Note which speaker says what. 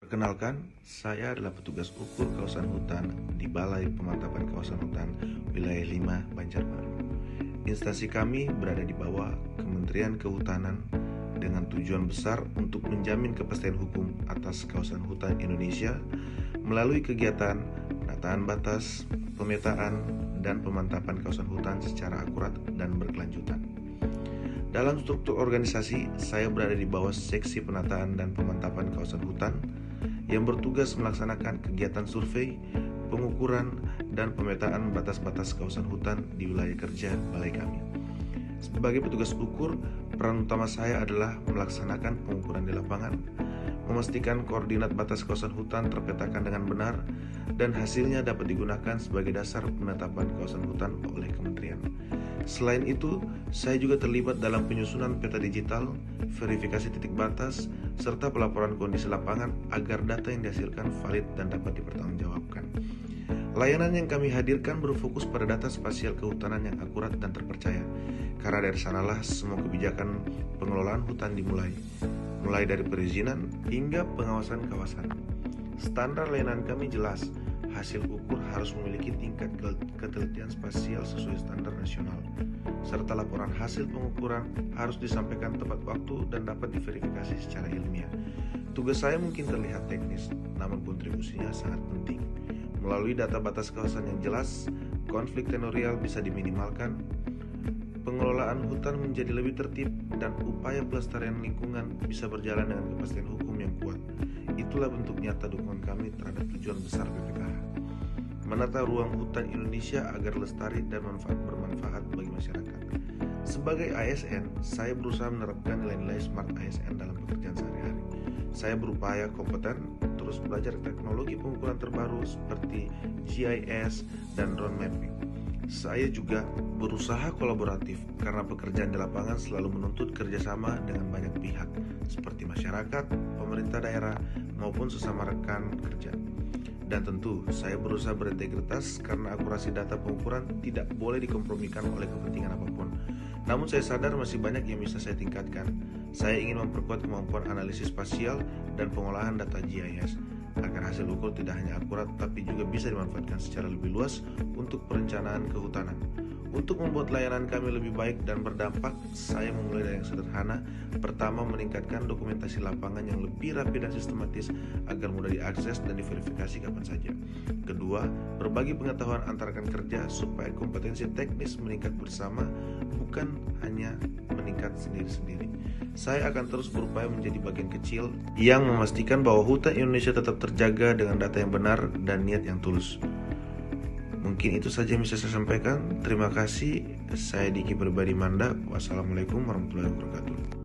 Speaker 1: Perkenalkan, saya adalah petugas ukur kawasan hutan di Balai Pemantapan Kawasan Hutan Wilayah 5 Banjarbaru. Instansi kami berada di bawah Kementerian Kehutanan dengan tujuan besar untuk menjamin kepastian hukum atas kawasan hutan Indonesia melalui kegiatan penataan batas, pemetaan, dan pemantapan kawasan hutan secara akurat dan berkelanjutan. Dalam struktur organisasi, saya berada di bawah Seksi Penataan dan Pemantapan Kawasan Hutan yang bertugas melaksanakan kegiatan survei, pengukuran, dan pemetaan batas-batas kawasan hutan di wilayah kerja balai kami. Sebagai petugas ukur, peran utama saya adalah melaksanakan pengukuran di lapangan, memastikan koordinat batas kawasan hutan terpetakan dengan benar, dan hasilnya dapat digunakan sebagai dasar penetapan kawasan hutan oleh kementerian. Selain itu, saya juga terlibat dalam penyusunan peta digital, verifikasi titik batas, serta pelaporan kondisi lapangan agar data yang dihasilkan valid dan dapat dipertanggungjawabkan. Layanan yang kami hadirkan berfokus pada data spasial kehutanan yang akurat dan terpercaya, karena dari sanalah semua kebijakan pengelolaan hutan dimulai, mulai dari perizinan hingga pengawasan kawasan. Standar layanan kami jelas, hasil ukur harus memiliki tingkat ketelitian spasial sesuai standar nasional, serta laporan hasil pengukuran harus disampaikan tepat waktu dan dapat diverifikasi secara ilmiah. Tugas saya mungkin terlihat teknis, namun kontribusinya sangat penting. Melalui data batas kawasan yang jelas, konflik tenurial bisa diminimalkan, pengelolaan hutan menjadi lebih tertib, dan upaya pelestarian lingkungan bisa berjalan dengan kepastian hukum yang kuat. Itulah bentuk nyata dukungan kami terhadap tujuan besar BPKH, menata ruang hutan Indonesia agar lestari dan bermanfaat bagi masyarakat. Sebagai ASN, saya berusaha menerapkan nilai-nilai Smart ASN dalam pekerjaan sehari-hari. Saya berupaya kompeten, terus belajar teknologi pengukuran terbaru seperti GIS dan drone mapping. Saya juga berusaha kolaboratif karena pekerjaan di lapangan selalu menuntut kerjasama dengan banyak pihak seperti masyarakat, pemerintah daerah, maupun sesama rekan kerja. Dan tentu, saya berusaha berintegritas karena akurasi data pengukuran tidak boleh dikompromikan oleh kepentingan apapun. Namun saya sadar masih banyak yang bisa saya tingkatkan. Saya ingin memperkuat kemampuan analisis spasial dan pengolahan data GIS agar hasil ukur tidak hanya akurat tapi juga bisa dimanfaatkan secara lebih luas untuk perencanaan kehutanan. Untuk membuat layanan kami lebih baik dan berdampak, saya memulai dari yang sederhana. Pertama, meningkatkan dokumentasi lapangan yang lebih rapi dan sistematis agar mudah diakses dan diverifikasi kapan saja. Kedua, berbagi pengetahuan antar rekan kerja supaya kompetensi teknis meningkat bersama, bukan hanya meningkat sendiri-sendiri. Saya akan terus berupaya menjadi bagian kecil yang memastikan bahwa hutan Indonesia tetap terjaga dengan data yang benar dan niat yang tulus. Mungkin itu saja yang bisa saya sampaikan. Terima kasih. Saya Diki Pribadi Manda. Wassalamualaikum warahmatullahi wabarakatuh.